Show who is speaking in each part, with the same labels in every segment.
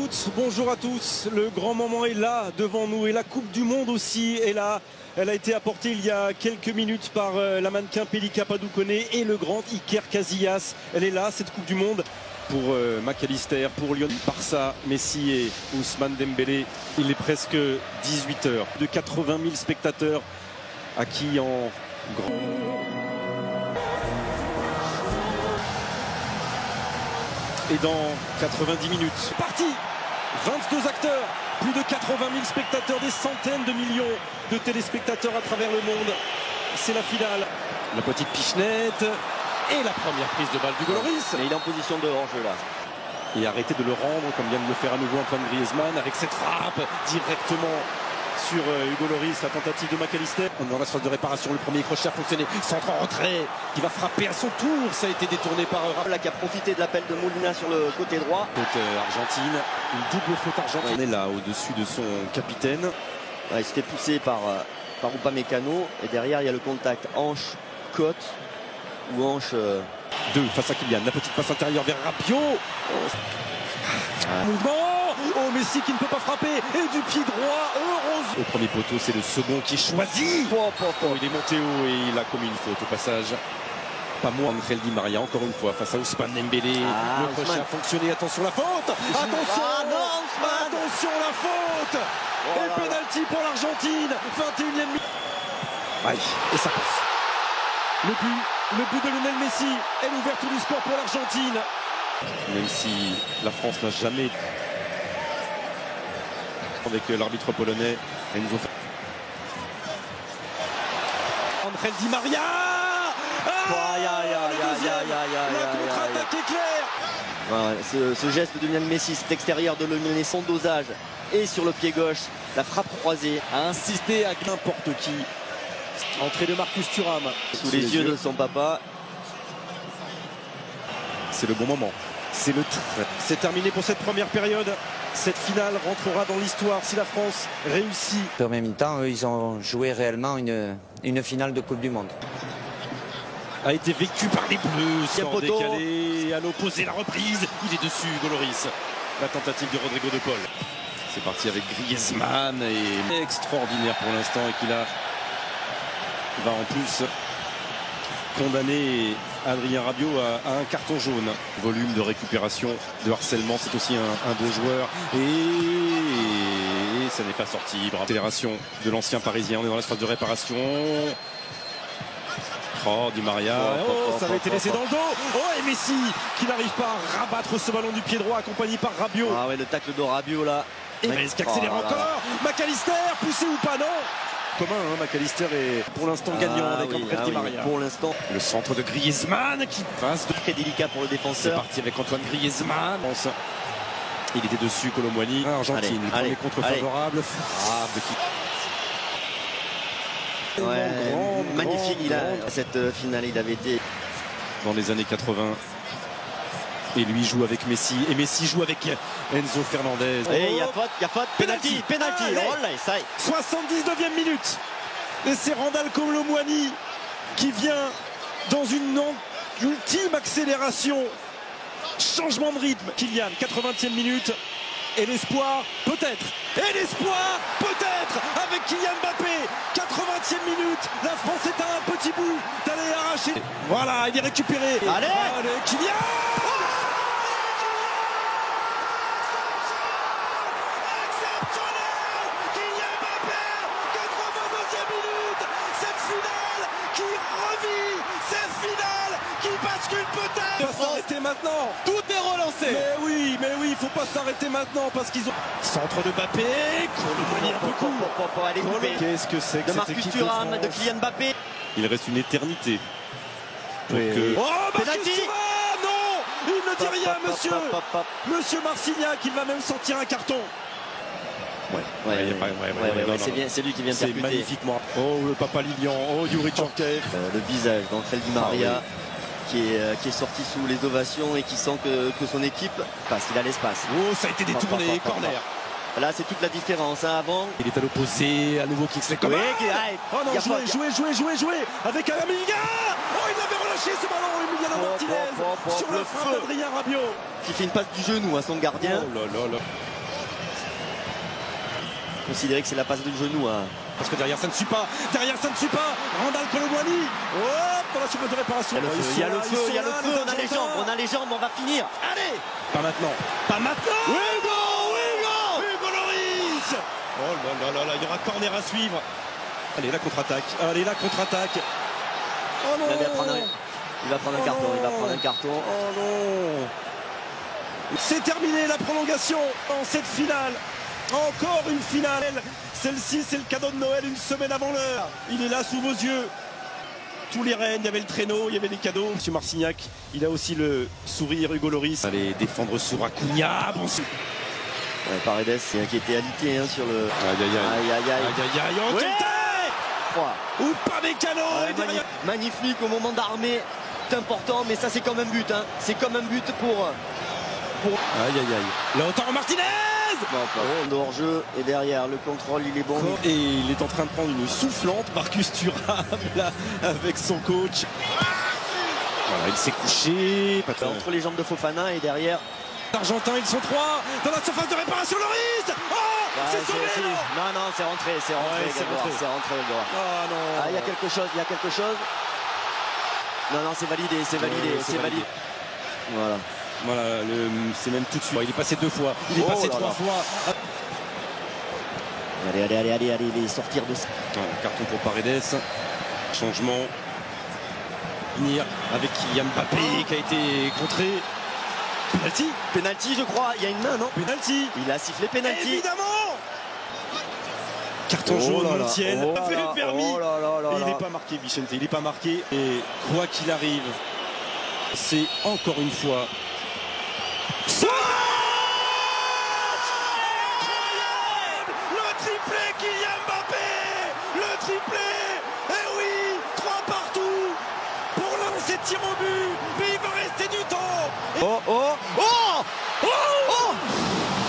Speaker 1: toutes, bonjour à tous. Le grand moment est là devant nous et la Coupe du Monde aussi est là. Elle a été apportée il y a quelques minutes par la mannequin Pelika Padoukoné et le grand Iker Casillas. Elle est là, cette Coupe du Monde. Pour McAllister, pour Lyon, Barça, Messi et Ousmane Dembélé. Il est presque 18h. De 80 000 spectateurs acquis en grand. Et dans 90 minutes, c'est parti. 22 acteurs, plus de 80 000 spectateurs, des centaines de millions de téléspectateurs à travers le monde. C'est la finale. La petite pichenette et la première prise de balle du Lloris.
Speaker 2: Et il est en position de hors-jeu là.
Speaker 1: Et arrêtez de le rendre comme vient de le faire à nouveau Antoine Griezmann avec cette frappe directement sur Hugo Lloris, la tentative de McAllister. On est dans la phase de réparation, le premier crochet a fonctionné, centre en retrait, qui va frapper à son tour, ça a été détourné par
Speaker 2: Là qui a profité de l'appel de Molina sur le côté droit.
Speaker 1: Faute argentine, une double faute argentine. On est là au-dessus de son capitaine.
Speaker 2: Ouais, il s'était poussé par Upamecano et derrière il y a le contact hanche-côte ou hanche...
Speaker 1: 2 face à Kylian, la petite passe intérieure vers Rabiot. Mouvement. Oh, Messi qui ne peut pas frapper et du pied droit, heureuse. Au premier poteau, c'est le second qui est choisi. Il est monté haut et il a commis une faute au passage. Pas moins Angel Di Maria, encore une fois, face à Ousmane Dembélé. Le crochet a fonctionné, attention la faute. Attention la faute. Et penalty pour l'Argentine, 21e minute. Aïe, et ça passe. Le but de Lionel Messi est l'ouverture du score pour l'Argentine. Même si la France n'a jamais... Avec l'arbitre polonais Enzo. Angel Di Maria. La contre-attaque éclair.
Speaker 2: Ce geste de Lionel Messi, cet extérieur de Lionel Messi, son dosage et sur le pied gauche, la frappe croisée.
Speaker 1: A insisté à n'importe qui. Entrée de Marcus Thuram.
Speaker 2: Sous les yeux de son papa.
Speaker 1: C'est le bon moment. C'est terminé pour cette première période. Cette finale rentrera dans l'histoire si la France réussit.
Speaker 3: En même temps, eux, ils ont joué réellement une finale de Coupe du Monde.
Speaker 1: A été vécu par les Bleus. Sort décalé à l'opposé, la reprise. Il est dessus, Hugo Lloris. La tentative de Rodrigo de Paul. C'est parti avec Griezmann et extraordinaire pour l'instant et qu'il va en plus condamner Adrien Rabiot à un carton jaune. Volume de récupération, de harcèlement, c'est aussi un bon joueur. Et ça n'est pas sorti. Bravo. Accélération de l'ancien Parisien. On est dans la phase de réparation. Oh, Di Maria. Ça avait été laissé dans le dos. Oh, et Messi qui n'arrive pas à rabattre ce ballon du pied droit accompagné par Rabiot.
Speaker 2: Ah ouais, le tacle de Rabiot là.
Speaker 1: Et qui accélère encore. McAllister, poussé ou pas, non. Commun, McAllister est pour l'instant gagnant avec Di Maria.
Speaker 2: Pour l'instant.
Speaker 1: Le centre de Griezmann qui passe.
Speaker 2: Très délicat pour le défenseur.
Speaker 1: C'est parti avec Antoine Griezmann. Il était dessus, Colomboigny. Argentine, le premier contre favorable.
Speaker 2: Magnifique, cette finale, il avait été
Speaker 1: dans les années 80. Et lui joue avec Messi. Et Messi joue avec Enzo Fernandez.
Speaker 2: Et il y a faute, penalty.
Speaker 1: 79e minute. Et c'est Randal Colomboigny qui vient dans une ultime accélération. Changement de rythme. Kylian, 80e minute. Et l'espoir, peut-être. Avec Kylian Mbappé. 80e minute. La France est à un petit bout d'aller arracher. Voilà, il est récupéré.
Speaker 2: Allez
Speaker 1: Kylian. Faut pas s'arrêter maintenant.
Speaker 2: Tout est relancé.
Speaker 1: Mais oui, il faut pas s'arrêter maintenant parce qu'ils ont centre de Mbappé. Colomboigny un peu court. Qu'est-ce que c'est que
Speaker 2: de Marcus Thuram, de Kylian Mbappé.
Speaker 1: Il reste une éternité. Pour que... Oh, Marcus Thuram, non, il ne dit rien, monsieur. Monsieur Marcignac, il va même sortir un carton.
Speaker 2: C'est lui qui vient
Speaker 1: c'est
Speaker 2: percuter.
Speaker 1: Magnifiquement. Oh, le Papa Lilian. Oh, Yuri Tchorkaeff.
Speaker 2: Le visage d'Angel Di Maria. Qui est sorti sous les ovations et qui sent que son équipe passe, il a l'espace.
Speaker 1: Oh, ça a été détourné, corner.
Speaker 2: Là, c'est toute la différence. Avant,
Speaker 1: il est à l'opposé, à nouveau Kingsley Coman. Oh non, jouer avec Amiga. Oh, il avait relâché ce ballon, Emiliano Martinez sur le frappe d'Adrien Rabiot.
Speaker 2: Qui fait une passe du genou à son gardien.
Speaker 1: Oh là là là.
Speaker 2: considérer que c'est la passe de genou. Hein.
Speaker 1: Parce que derrière ça ne suit pas. Derrière ça ne suit pas. Randal Colomwani. Hop, pour la surface de réparation.
Speaker 2: Il y a le feu, il y a le feu, on a les jambes, on va finir. Allez.
Speaker 1: Pas maintenant. Pas maintenant. Hugo Lloris. Oh là là là, il y aura corner à suivre. Allez, la contre-attaque. Oh non.
Speaker 2: Il va prendre un carton,
Speaker 1: Oh non. C'est terminé la prolongation dans cette finale. Encore une finale. Celle-ci, c'est le cadeau de Noël une semaine avant l'heure. Il est là sous vos yeux. Tous les rênes, il y avait le traîneau, il y avait les cadeaux. Monsieur Marcignac, il a aussi le sourire, Hugo Lloris. Allez défendre sur Acuna. Bon,
Speaker 2: Paredes qui était alité hein, sur le.
Speaker 1: Aïe. Ou pas Mécano.
Speaker 2: Magnifique au moment d'armer. C'est important, mais ça c'est comme un but. Hein. C'est comme un but pour.
Speaker 1: Lautaro Martinez.
Speaker 2: De hors-jeu et derrière le contrôle il est bon.
Speaker 1: Et il est en train de prendre une soufflante, Marcus Thuram là, avec son coach. Voilà, il s'est couché.
Speaker 2: Entre les jambes de Fofana et derrière.
Speaker 1: Argentin, ils sont trois dans la surface de réparation. Lloris. Oh, c'est sauvé.
Speaker 2: Non, c'est rentré. C'est rentré.
Speaker 1: Ah non.
Speaker 2: Ah, il y a quelque chose. Non, c'est validé. Voilà,
Speaker 1: c'est même tout de suite. Il est passé 2 fois. Il est passé 3 fois.
Speaker 2: Allez, sortir de ça.
Speaker 1: Voilà, carton pour Paredes. Changement. Finir avec Kylian Mbappé qui a été contré.
Speaker 2: Penalty, je crois. Il y a une main, non?
Speaker 1: Penalty.
Speaker 2: Il a sifflé penalty.
Speaker 1: Évidemment. Carton jaune, Montiel. Fait le permis. Il n'est pas marqué, Vicente. Il n'est pas marqué. Et quoi qu'il arrive, c'est encore une fois. Le triplé Kylian Mbappé. Le triplé. Eh oui, 3 partout pour lancer tir au but. Mais il va rester du temps.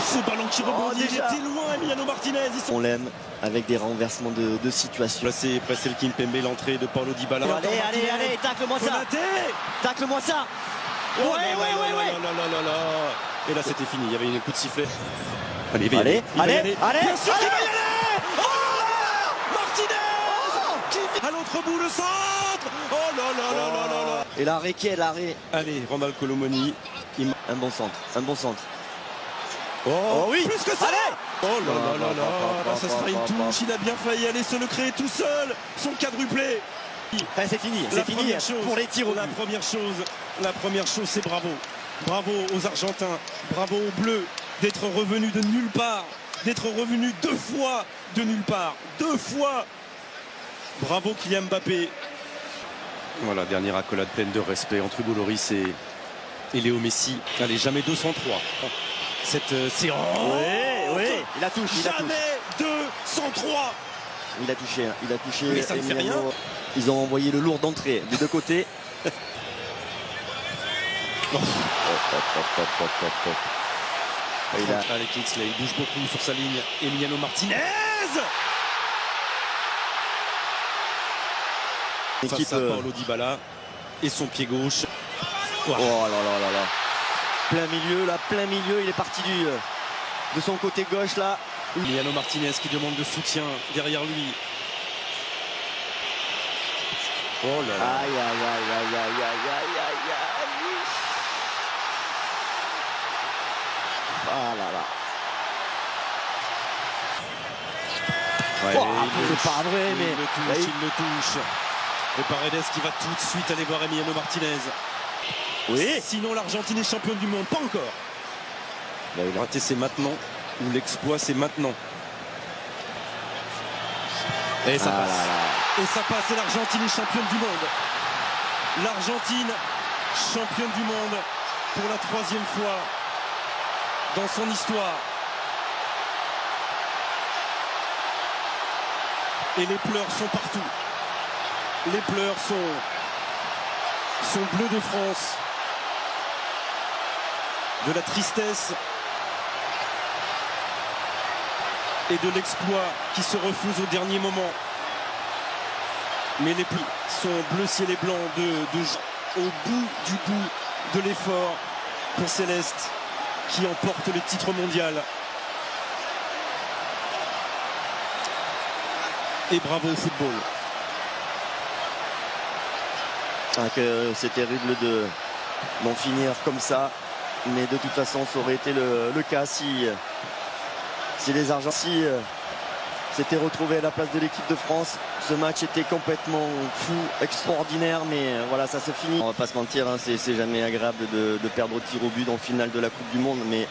Speaker 1: Ce ballon qui rebondit, il était loin, Emiliano Martinez.
Speaker 2: On l'aime avec des renversements de situation.
Speaker 1: Là c'est Prestel Kimpembe, l'entrée de Paulo Dybala.
Speaker 2: Allez, tacle-moi ça. Tacle-moi ça. Ouais.
Speaker 1: Et là c'était fini, il y avait une coup de sifflet.
Speaker 2: Allez.
Speaker 1: Bien sûr qu'il va y aller. Martinez qui à l'autre bout le centre. Oh là.
Speaker 2: Et l'arrêt
Speaker 1: Allez, Randal Colomwani.
Speaker 2: Un bon centre.
Speaker 1: Oh oui, plus que ça.
Speaker 2: Allez.
Speaker 1: Oh là, ça sera une touche. Il a bien failli aller se le créer tout seul. Son quadruplé.
Speaker 2: Enfin, c'est fini pour les tirs au but.
Speaker 1: La première chose, c'est bravo. Bravo aux Argentins, bravo aux Bleus d'être revenus de nulle part, d'être revenus 2 fois de nulle part. 2 fois. Bravo Kylian Mbappé. Voilà, dernière accolade pleine de respect entre Hugo Lloris et Léo Messi. Allez, jamais 203. Cette séance.
Speaker 2: Oui, il a touché.
Speaker 1: Jamais 203.
Speaker 2: Il a touché.
Speaker 1: Mais ça ne fait rien.
Speaker 2: Ils ont envoyé le lourd d'entrée des 2 côtés.
Speaker 1: Allez, Kingsley, il bouge beaucoup sur sa ligne. Emiliano Martinez. Face à Paulo Dybala et son pied gauche.
Speaker 2: Oh là. Plein milieu, il est parti de son côté gauche là.
Speaker 1: Emiliano Martinez qui demande de soutien derrière lui. Oh là là.
Speaker 2: Aïe. Ah là. C'est pas vrai, mais
Speaker 1: il le touche. Et Paredes qui va tout de suite aller voir Emiliano Martinez.
Speaker 2: Oui.
Speaker 1: Sinon l'Argentine est championne du monde, pas encore. Le raté c'est maintenant, ou l'exploit c'est maintenant. Et ça passe. Et ça passe, et l'Argentine est championne du monde. L'Argentine, championne du monde pour la 3e fois dans son histoire. Et les pleurs sont partout. Les pleurs sont bleus de France. De la tristesse et de l'exploit qui se refuse au dernier moment. Mais les plis sont bleu ciel et blanc au bout de l'effort pour Céleste qui emporte le titre mondial. Et bravo au football.
Speaker 2: Que c'est terrible d'en finir comme ça, mais de toute façon ça aurait été le cas si les Argentins s'étaient retrouvés à la place de l'équipe de France. Ce match était complètement fou, extraordinaire, mais voilà, ça se finit. On va pas se mentir, hein, c'est jamais agréable de perdre au tir au but en finale de la Coupe du Monde, mais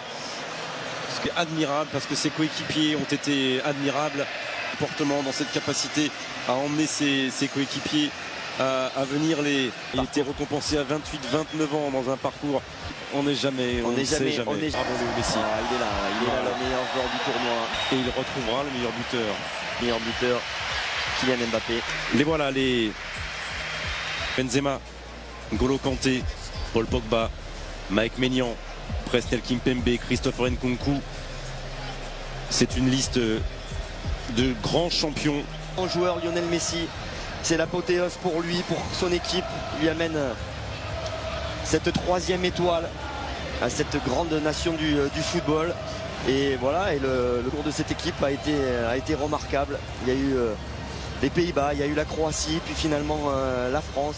Speaker 1: C'est admirable parce que ses coéquipiers ont été admirables comportement dans cette capacité à emmener ses coéquipiers à venir il était récompensé à 28-29 ans dans un parcours. On n'est jamais.
Speaker 2: Bravo Messi.
Speaker 1: Il est là,
Speaker 2: le meilleur joueur du tournoi.
Speaker 1: Et il retrouvera le meilleur buteur.
Speaker 2: Meilleur buteur, Kylian Mbappé.
Speaker 1: Les voilà, les Benzema, N'Golo Kanté, Paul Pogba, Mike Maignan, Presnel Kimpembe, Christopher Nkunku. C'est une liste de grands champions.
Speaker 2: Grand joueur Lionel Messi, c'est l'apothéose pour lui, pour son équipe. Il lui amène cette 3e étoile à cette grande nation du football. Et voilà, et le cours de cette équipe a été remarquable. Il y a eu les Pays-Bas, il y a eu la Croatie, puis finalement la France.